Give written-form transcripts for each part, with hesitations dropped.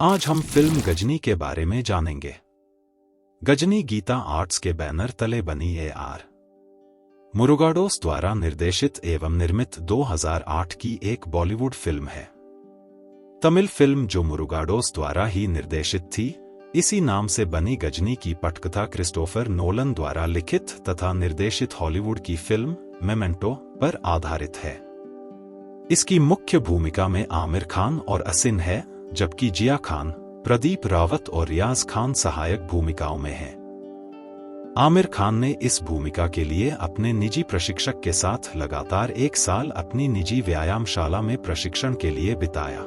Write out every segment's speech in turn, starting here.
आज हम फिल्म गजनी के बारे में जानेंगे। गजनी गीता आर्ट्स के बैनर तले बनी ए.आर. मुरुगाडोस द्वारा निर्देशित एवं निर्मित 2008 की एक बॉलीवुड फिल्म है। तमिल फिल्म जो मुरुगाडोस द्वारा ही निर्देशित थी, इसी नाम से बनी गजनी की पटकथा क्रिस्टोफर नोलन द्वारा लिखित तथा निर्देशित हॉलीवुड की फिल्म मेमेंटो पर आधारित है। इसकी मुख्य भूमिका में आमिर खान और असिन है, जबकि जिया खान, प्रदीप रावत और रियाज खान सहायक भूमिकाओं में हैं। आमिर खान ने इस भूमिका के लिए अपने निजी प्रशिक्षक के साथ लगातार 1 साल अपनी निजी व्यायामशाला में प्रशिक्षण के लिए बिताया।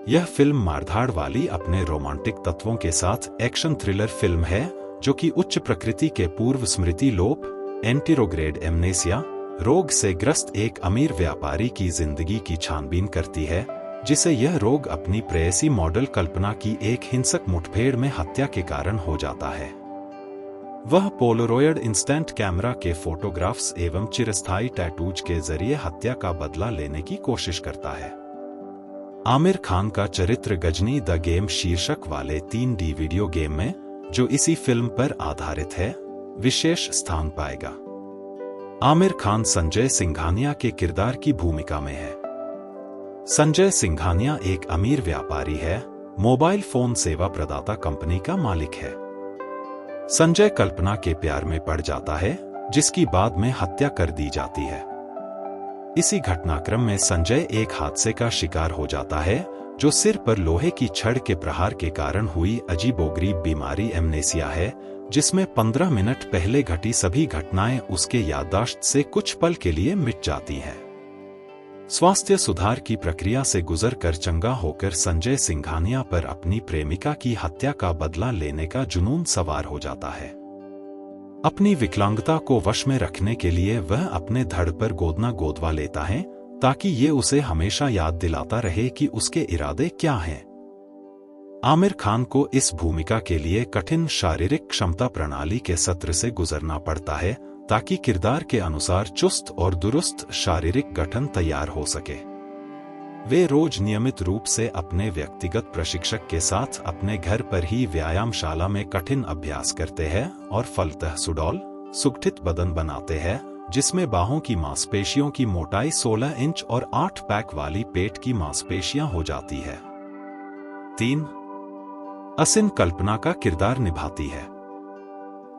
यह फिल्म मारधाड़ वाली अपने रोमांटिक तत्वों के साथ एक्शन थ्रिलर फिल्म है, जो कि उच्च प्रकृति के पूर्व स्मृति लोप एंटीरोग्रेड एमनेसिया रोग से ग्रस्त एक अमीर व्यापारी की जिंदगी की छानबीन करती है, जिसे यह रोग अपनी प्रेयसी मॉडल कल्पना की एक हिंसक मुठभेड़ में हत्या के कारण हो जाता है। वह पोलरॉयड इंस्टेंट कैमरा के फोटोग्राफ्स एवं चिरस्थायी टैटूज के जरिए हत्या का बदला लेने की कोशिश करता है। आमिर खान का चरित्र गजनी द गेम शीर्षक वाले 3D वीडियो गेम में, जो इसी फिल्म पर आधारित है, विशेष स्थान पाएगा। आमिर खान संजय सिंघानिया के किरदार की भूमिका में है। संजय सिंघानिया एक अमीर व्यापारी है, मोबाइल फोन सेवा प्रदाता कंपनी का मालिक है। संजय कल्पना के प्यार में पड़ जाता है, जिसकी बाद में हत्या कर दी जाती है। इसी घटनाक्रम में संजय एक हादसे का शिकार हो जाता है, जो सिर पर लोहे की छड़ के प्रहार के कारण हुई अजीबोगरीब बीमारी एमनेसिया है, जिसमें 15 मिनट पहले घटी सभी घटनाएं उसके याददाश्त से कुछ पल के लिए मिट जाती हैं। स्वास्थ्य सुधार की प्रक्रिया से गुजर कर चंगा होकर संजय सिंघानिया पर अपनी प्रेमिका की हत्या का बदला लेने का जुनून सवार हो जाता है। अपनी विकलांगता को वश में रखने के लिए वह अपने धड़ पर गोदना गोदवा लेता है, ताकि ये उसे हमेशा याद दिलाता रहे कि उसके इरादे क्या हैं। आमिर खान को इस भूमिका के लिए कठिन शारीरिक क्षमता प्रणाली के सत्र से गुजरना पड़ता है, ताकि किरदार के अनुसार चुस्त और दुरुस्त शारीरिक गठन तैयार हो सके। वे रोज नियमित रूप से अपने व्यक्तिगत प्रशिक्षक के साथ अपने घर पर ही व्यायामशाला में कठिन अभ्यास करते हैं और फलतः सुडौल, सुगठित बदन बनाते हैं, जिसमें बाहों की मांसपेशियों की मोटाई 16 इंच और 8 पैक वाली पेट की मांसपेशियां हो जाती है। 3. असिन कल्पना का किरदार निभाती है।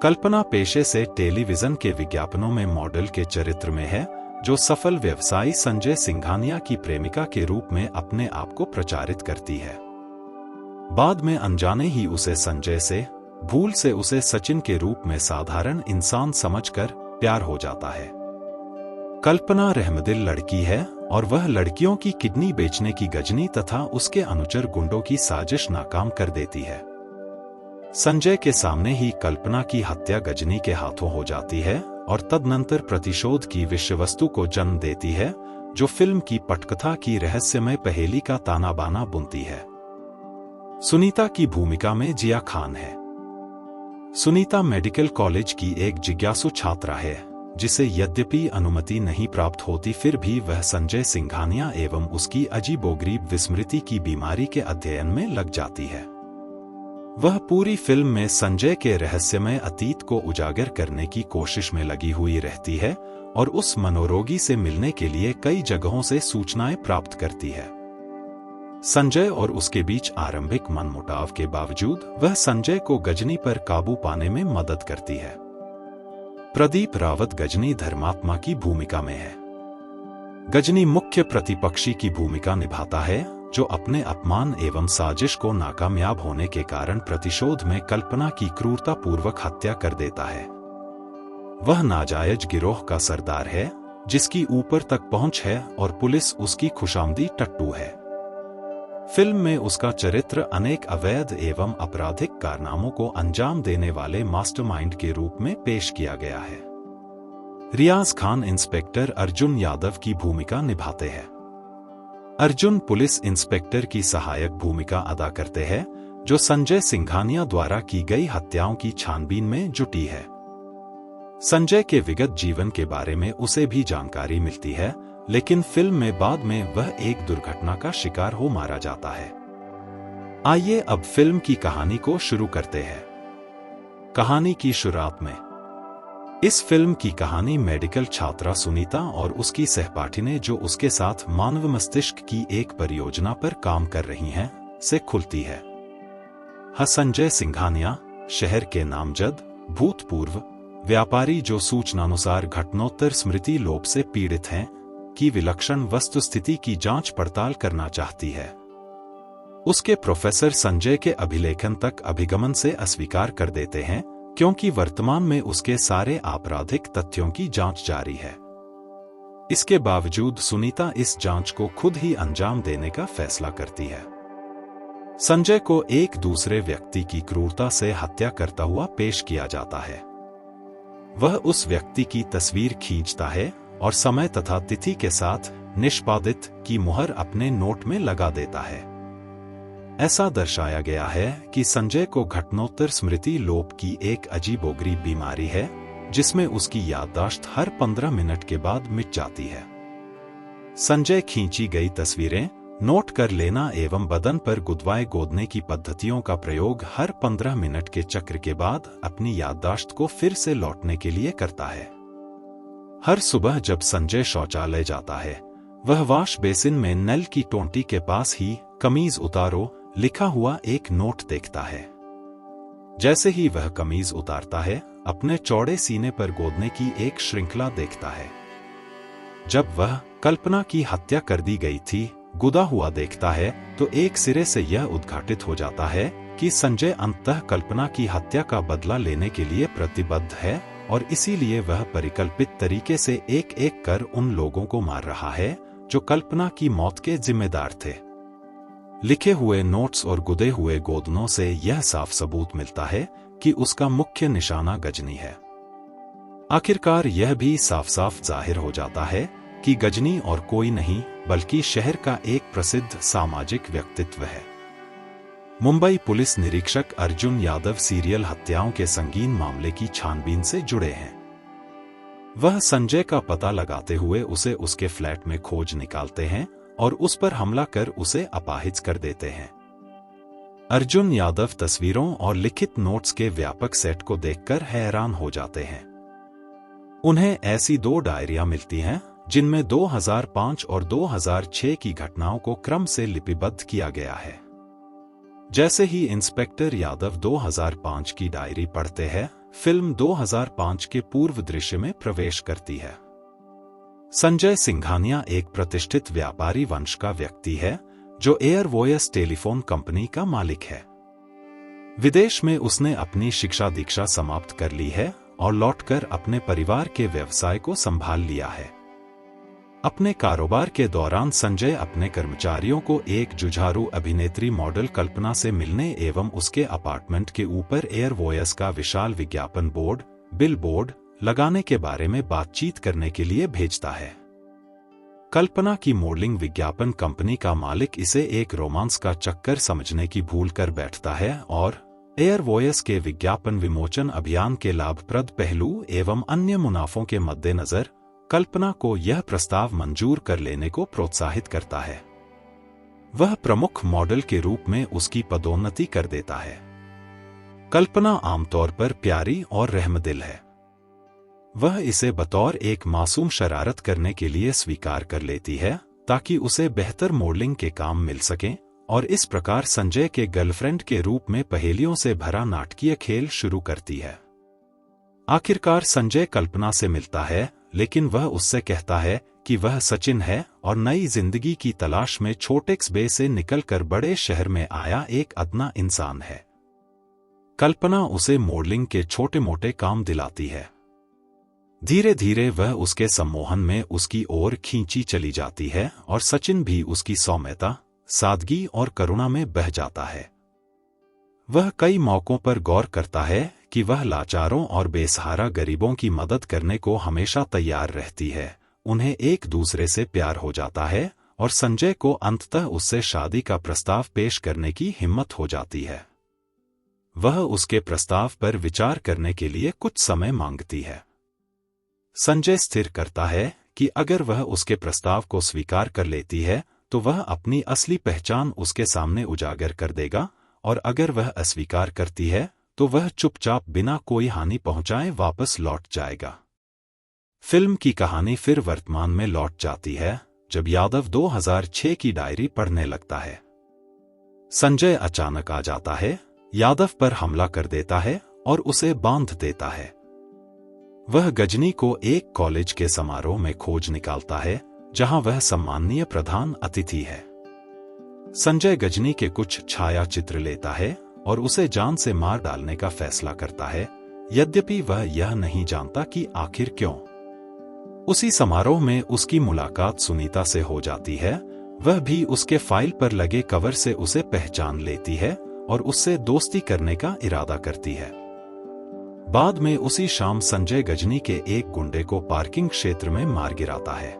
कल्पना पेशे से टेलीविजन के विज्ञापनों में मॉडल के चरित्र में है, जो सफल व्यवसायी संजय सिंघानिया की प्रेमिका के रूप में अपने आप को प्रचारित करती है। बाद में अनजाने ही उसे संजय से, भूल से उसे सचिन के रूप में साधारण इंसान समझकर प्यार हो जाता है। कल्पना रहमदिल लड़की है और वह लड़कियों की किडनी बेचने की गजनी तथा उसके अनुचर गुंडों की साजिश नाकाम कर देती है। संजय के सामने ही कल्पना की हत्या गजनी के हाथों हो जाती है और तदनंतर प्रतिशोध की विषय वस्तु को जन्म देती है, जो फिल्म की पटकथा की रहस्यमय पहेली का ताना बाना बुनती है। सुनीता की भूमिका में जिया खान है। सुनीता मेडिकल कॉलेज की एक जिज्ञासु छात्रा है, जिसे यद्यपि अनुमति नहीं प्राप्त होती, फिर भी वह संजय सिंघानिया एवं उसकी अजीबोगरीब विस्मृति की बीमारी के अध्ययन में लग जाती है। वह पूरी फिल्म में संजय के रहस्यमय अतीत को उजागर करने की कोशिश में लगी हुई रहती है और उस मनोरोगी से मिलने के लिए कई जगहों से सूचनाएं प्राप्त करती है। संजय और उसके बीच आरंभिक मनमुटाव के बावजूद वह संजय को गजनी पर काबू पाने में मदद करती है। प्रदीप रावत गजनी धर्मात्मा की भूमिका में है। गजनी मुख्य प्रतिपक्षी की भूमिका निभाता है, जो अपने अपमान एवं साजिश को नाकामयाब होने के कारण प्रतिशोध में कल्पना की क्रूरतापूर्वक हत्या कर देता है। वह नाजायज गिरोह का सरदार है, जिसकी ऊपर तक पहुंच है और पुलिस उसकी खुशामदी टट्टू है। फिल्म में उसका चरित्र अनेक अवैध एवं आपराधिक कारनामों को अंजाम देने वाले मास्टरमाइंड के रूप में पेश किया गया है। रियाज खान इंस्पेक्टर अर्जुन यादव की भूमिका निभाते हैं। अर्जुन पुलिस इंस्पेक्टर की सहायक भूमिका अदा करते हैं, जो संजय सिंघानिया द्वारा की गई हत्याओं की छानबीन में जुटी है। संजय के विगत जीवन के बारे में उसे भी जानकारी मिलती है, लेकिन फिल्म में बाद में वह एक दुर्घटना का शिकार हो मारा जाता है। आइए अब फिल्म की कहानी को शुरू करते हैं। कहानी की शुरुआत में इस फिल्म की कहानी मेडिकल छात्रा सुनीता और उसकी सहपाठी ने जो उसके साथ मानव मस्तिष्क की एक परियोजना पर काम कर रही हैं, से खुलती है। संजय सिंघानिया शहर के नामजद भूतपूर्व व्यापारी जो सूचनानुसार घटनोत्तर स्मृति लोप से पीड़ित हैं, की विलक्षण वस्तुस्थिति की जांच पड़ताल करना चाहती है। उसके प्रोफेसर संजय के अभिलेखन तक अभिगमन से अस्वीकार कर देते हैं, क्योंकि वर्तमान में उसके सारे आपराधिक तथ्यों की जांच जारी है। इसके बावजूद सुनीता इस जांच को खुद ही अंजाम देने का फैसला करती है। संजय को एक दूसरे व्यक्ति की क्रूरता से हत्या करता हुआ पेश किया जाता है। वह उस व्यक्ति की तस्वीर खींचता है और समय तथा तिथि के साथ निष्पादित की मुहर अपने नोट में लगा देता है। ऐसा दर्शाया गया है कि संजय को घटनोत्तर स्मृति लोप की एक अजीबोगरीब बीमारी है, जिसमें उसकी याददाश्त हर 15 मिनट के बाद मिट जाती है। संजय खींची गई तस्वीरें नोट कर लेना एवं बदन पर गुदवाए गोदने की पद्धतियों का प्रयोग हर 15 मिनट के चक्र के बाद अपनी याददाश्त को फिर से लौटने के लिए करता है। हर सुबह जब संजय शौचालय जाता है, वह वॉश बेसिन में नल की टोंटी के पास ही कमीज उतारो लिखा हुआ एक नोट देखता है। जैसे ही वह कमीज उतारता है, अपने चौड़े सीने पर गोदने की एक श्रृंखला देखता है। जब वह कल्पना की हत्या कर दी गई थी गुदा हुआ देखता है, तो एक सिरे से यह उद्घाटित हो जाता है कि संजय अंततः कल्पना की हत्या का बदला लेने के लिए प्रतिबद्ध है और इसीलिए वह परिकल्पित तरीके से एक एक कर उन लोगों को मार रहा है जो कल्पना की मौत के जिम्मेदार थे। लिखे हुए नोट्स और गुदे हुए गोदनों से यह साफ सबूत मिलता है कि उसका मुख्य निशाना गजनी है। आखिरकार यह भी साफ साफ जाहिर हो जाता है कि गजनी और कोई नहीं बल्कि शहर का एक प्रसिद्ध सामाजिक व्यक्तित्व है। मुंबई पुलिस निरीक्षक अर्जुन यादव सीरियल हत्याओं के संगीन मामले की छानबीन से जुड़े हैं। वह संजय का पता लगाते हुए उसे उसके फ्लैट में खोज निकालते हैं और उस पर हमला कर उसे अपाहिज कर देते हैं। अर्जुन यादव तस्वीरों और लिखित नोट्स के व्यापक सेट को देखकर हैरान हो जाते हैं। उन्हें ऐसी 2 डायरियां मिलती हैं जिनमें 2005 और 2006 की घटनाओं को क्रम से लिपिबद्ध किया गया है। जैसे ही इंस्पेक्टर यादव 2005 की डायरी पढ़ते हैं, फिल्म 2005 के पूर्व दृश्य में प्रवेश करती है। संजय सिंघानिया एक प्रतिष्ठित व्यापारी वंश का व्यक्ति है जो एयरवॉयस टेलीफोन कंपनी का मालिक है। विदेश में उसने अपनी शिक्षा दीक्षा समाप्त कर ली है और लौटकर अपने परिवार के व्यवसाय को संभाल लिया है। अपने कारोबार के दौरान संजय अपने कर्मचारियों को एक जुझारू अभिनेत्री मॉडल कल्पना से मिलने एवं उसके अपार्टमेंट के ऊपर एयरवॉयस का विशाल विज्ञापन बोर्ड बिल बोर्ड लगाने के बारे में बातचीत करने के लिए भेजता है। कल्पना की मॉडलिंग विज्ञापन कंपनी का मालिक इसे एक रोमांस का चक्कर समझने की भूल कर बैठता है और एयरवॉयस के विज्ञापन विमोचन अभियान के लाभप्रद पहलू एवं अन्य मुनाफों के मद्देनजर कल्पना को यह प्रस्ताव मंजूर कर लेने को प्रोत्साहित करता है। वह प्रमुख मॉडल के रूप में उसकी पदोन्नति कर देता है। कल्पना आमतौर पर प्यारी और रहमदिल है। वह इसे बतौर एक मासूम शरारत करने के लिए स्वीकार कर लेती है ताकि उसे बेहतर मॉडलिंग के काम मिल सकें और इस प्रकार संजय के गर्लफ्रेंड के रूप में पहेलियों से भरा नाटकीय खेल शुरू करती है। आखिरकार संजय कल्पना से मिलता है, लेकिन वह उससे कहता है कि वह सचिन है और नई जिंदगी की तलाश में छोटे कस्बे से निकलकर बड़े शहर में आया एक अदना इंसान है। कल्पना उसे मॉडलिंग के छोटे मोटे काम दिलाती है। धीरे धीरे वह उसके सम्मोहन में उसकी ओर खींची चली जाती है और सचिन भी उसकी सौम्यता, सादगी और करुणा में बह जाता है। वह कई मौकों पर गौर करता है कि वह लाचारों और बेसहारा गरीबों की मदद करने को हमेशा तैयार रहती है। उन्हें एक दूसरे से प्यार हो जाता है और संजय को अंततः उससे शादी का प्रस्ताव पेश करने की हिम्मत हो जाती है। वह उसके प्रस्ताव पर विचार करने के लिए कुछ समय मांगती है। संजय स्थिर करता है कि अगर वह उसके प्रस्ताव को स्वीकार कर लेती है तो वह अपनी असली पहचान उसके सामने उजागर कर देगा, और अगर वह अस्वीकार करती है तो वह चुपचाप बिना कोई हानि पहुंचाए वापस लौट जाएगा। फिल्म की कहानी फिर वर्तमान में लौट जाती है जब यादव 2006 की डायरी पढ़ने लगता है। संजय अचानक आ जाता है, यादव पर हमला कर देता है और उसे बांध देता है। वह गजनी को एक कॉलेज के समारोह में खोज निकालता है जहां वह सम्माननीय प्रधान अतिथि है। संजय गजनी के कुछ छाया चित्र लेता है और उसे जान से मार डालने का फैसला करता है, यद्यपि वह यह नहीं जानता कि आखिर क्यों। उसी समारोह में उसकी मुलाकात सुनीता से हो जाती है। वह भी उसके फाइल पर लगे कवर से उसे पहचान लेती है और उससे दोस्ती करने का इरादा करती है। बाद में उसी शाम संजय गजनी के एक गुंडे को पार्किंग क्षेत्र में मार गिराता है।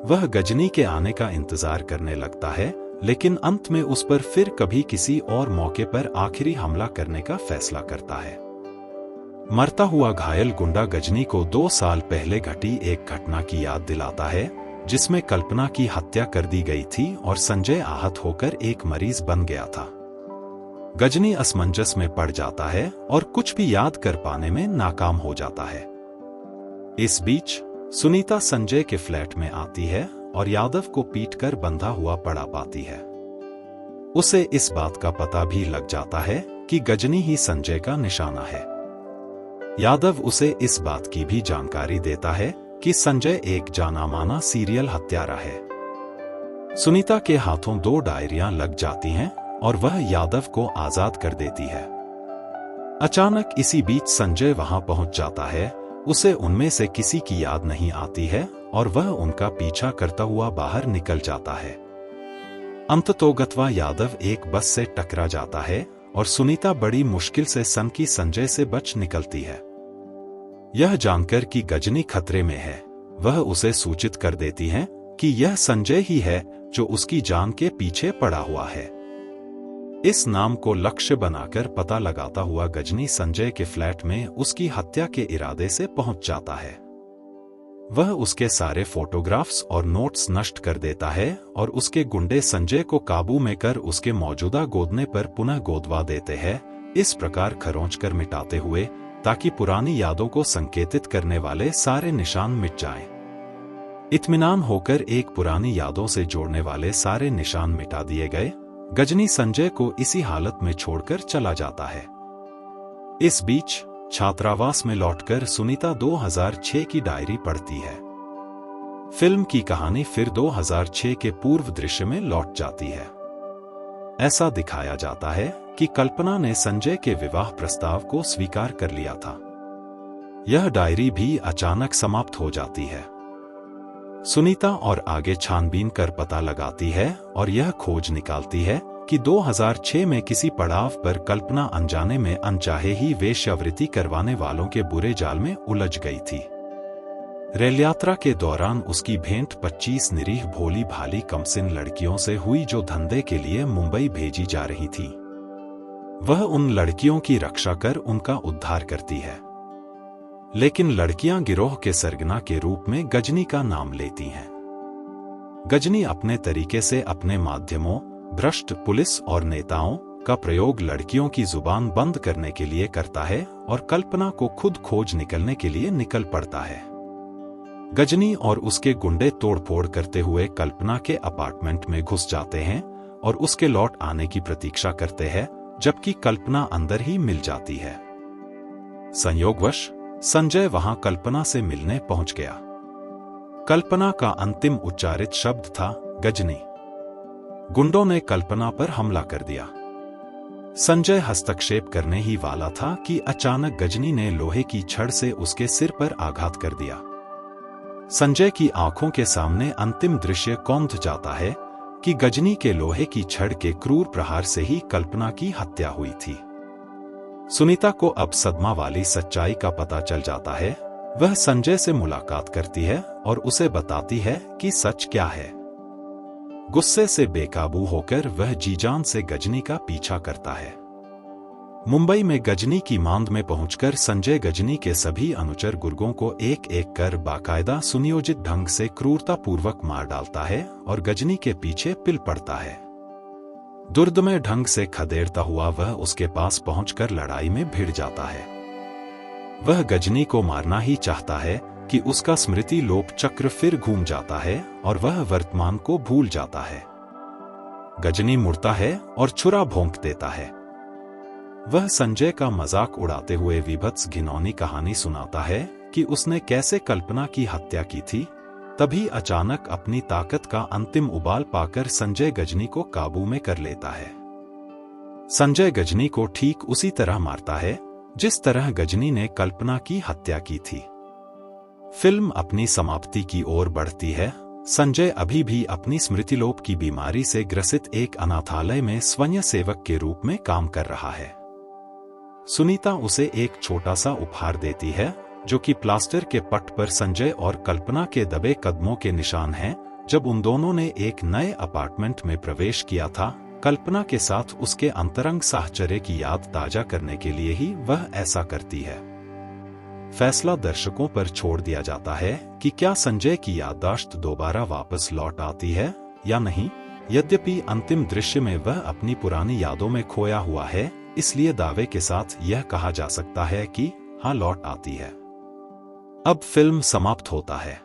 वह गजनी के आने का इंतजार करने लगता है, लेकिन अंत में उस पर फिर कभी किसी और मौके पर आखिरी हमला करने का फैसला करता है। मरता हुआ घायल गुंडा गजनी को 2 साल पहले घटी एक घटना की याद दिलाता है जिसमें कल्पना की हत्या कर दी गई थी और संजय आहत होकर एक मरीज बन गया था। गजनी असमंजस में पड़ जाता है और कुछ भी याद कर पाने में नाकाम हो जाता है। इस बीच सुनीता संजय के फ्लैट में आती है और यादव को पीटकर बंधा हुआ पड़ा पाती है। उसे इस बात का पता भी लग जाता है कि गजनी ही संजय का निशाना है। यादव उसे इस बात की भी जानकारी देता है कि संजय एक जाना-माना सीरियल हत्यारा है। सुनीता के हाथों 2 डायरियां लग जाती हैं और वह यादव को आजाद कर देती है। अचानक इसी बीच संजय वहां पहुंच जाता है। उसे उनमें से किसी की याद नहीं आती है और वह उनका पीछा करता हुआ बाहर निकल जाता है। अंततोगत्वा यादव एक बस से टकरा जाता है और सुनीता बड़ी मुश्किल से सनकी संजय से बच निकलती है। यह जानकर कि गजनी खतरे में है, वह उसे सूचित कर देती है कि यह संजय ही है जो उसकी जान के पीछे पड़ा हुआ है। इस नाम को लक्ष्य बनाकर पता लगाता हुआ गजनी संजय के फ्लैट में उसकी हत्या के इरादे से पहुंच जाता है। वह उसके सारे फोटोग्राफ्स और नोट्स नष्ट कर देता है और उसके गुंडे संजय को काबू में कर उसके मौजूदा गोदने पर पुनः गोदवा देते हैं, इस प्रकार खरोंच कर मिटाते हुए, ताकि पुरानी यादों को संकेतित करने वाले सारे निशान मिट जाएं। इत्मीनान होकर एक पुरानी यादों से जोड़ने वाले सारे निशान मिटा दिए गए, गजनी संजय को इसी हालत में छोड़कर चला जाता है। इस बीच छात्रावास में लौटकर सुनीता 2006 की डायरी पढ़ती है। फिल्म की कहानी फिर 2006 के पूर्व दृश्य में लौट जाती है। ऐसा दिखाया जाता है कि कल्पना ने संजय के विवाह प्रस्ताव को स्वीकार कर लिया था। यह डायरी भी अचानक समाप्त हो जाती है। सुनीता और आगे छानबीन कर पता लगाती है और यह खोज निकालती है कि 2006 में किसी पड़ाव पर कल्पना अनजाने में अनचाहे ही वेश्यावृत्ति करवाने वालों के बुरे जाल में उलझ गई थी। रेल यात्रा के दौरान उसकी भेंट 25 निरीह भोली भाली कमसिन लड़कियों से हुई जो धंधे के लिए मुंबई भेजी जा रही थी। वह उन लड़कियों की रक्षा कर उनका उद्धार करती है, लेकिन लड़कियां गिरोह के सरगना के रूप में गजनी का नाम लेती हैं। गजनी अपने तरीके से अपने माध्यमों, भ्रष्ट पुलिस और नेताओं का प्रयोग लड़कियों की जुबान बंद करने के लिए करता है और कल्पना को खुद खोज निकलने के लिए निकल पड़ता है। गजनी और उसके गुंडे तोड़फोड़ करते हुए कल्पना के अपार्टमेंट में घुस जाते हैं और उसके लौट आने की प्रतीक्षा करते हैं, जबकि कल्पना अंदर ही मिल जाती है। संयोगवश संजय वहां कल्पना से मिलने पहुंच गया। कल्पना का अंतिम उच्चारित शब्द था गजनी। गुंडों ने कल्पना पर हमला कर दिया। संजय हस्तक्षेप करने ही वाला था कि अचानक गजनी ने लोहे की छड़ से उसके सिर पर आघात कर दिया। संजय की आंखों के सामने अंतिम दृश्य कौंध जाता है कि गजनी के लोहे की छड़ के क्रूर प्रहार से ही कल्पना की हत्या हुई थी। सुनीता को अब सदमा वाली सच्चाई का पता चल जाता है। वह संजय से मुलाकात करती है और उसे बताती है कि सच क्या है। गुस्से से बेकाबू होकर वह जीजान से गजनी का पीछा करता है। मुंबई में गजनी की मांद में पहुंचकर संजय गजनी के सभी अनुचर गुर्गों को एक एक कर बाकायदा सुनियोजित ढंग से क्रूरतापूर्वक मार डालता है और गजनी के पीछे पिल पड़ता है। दुर्दमय ढंग से खदेड़ता हुआ वह उसके पास पहुंचकर लड़ाई में भिड़ जाता है। वह गजनी को मारना ही चाहता है कि उसका स्मृति लोप चक्र फिर घूम जाता है और वह वर्तमान को भूल जाता है। गजनी मुड़ता है और छुरा भोंक देता है। वह संजय का मजाक उड़ाते हुए विभत्स घिनौनी कहानी सुनाता है कि उसने कैसे कल्पना की हत्या की थी। तभी अचानक अपनी ताकत का अंतिम उबाल पाकर संजय गजनी को काबू में कर लेता है। संजय गजनी को ठीक उसी तरह मारता है जिस तरह गजनी ने कल्पना की हत्या की थी। फिल्म अपनी समाप्ति की ओर बढ़ती है। संजय अभी भी अपनी स्मृतिलोप की बीमारी से ग्रसित एक अनाथालय में स्वयं सेवक के रूप में काम कर रहा है। सुनीता उसे एक छोटा सा उपहार देती है जो कि प्लास्टर के पट पर संजय और कल्पना के दबे कदमों के निशान हैं। जब उन दोनों ने एक नए अपार्टमेंट में प्रवेश किया था, कल्पना के साथ उसके अंतरंग साहचर्य की याद ताजा करने के लिए ही वह ऐसा करती है। फैसला दर्शकों पर छोड़ दिया जाता है कि क्या संजय की याददाश्त दोबारा वापस लौट आती है या नहीं। यद्यपि अंतिम दृश्य में वह अपनी पुरानी यादों में खोया हुआ है, इसलिए दावे के साथ यह कहा जा सकता है कि हाँ, लौट आती है। अब फिल्म समाप्त होता है।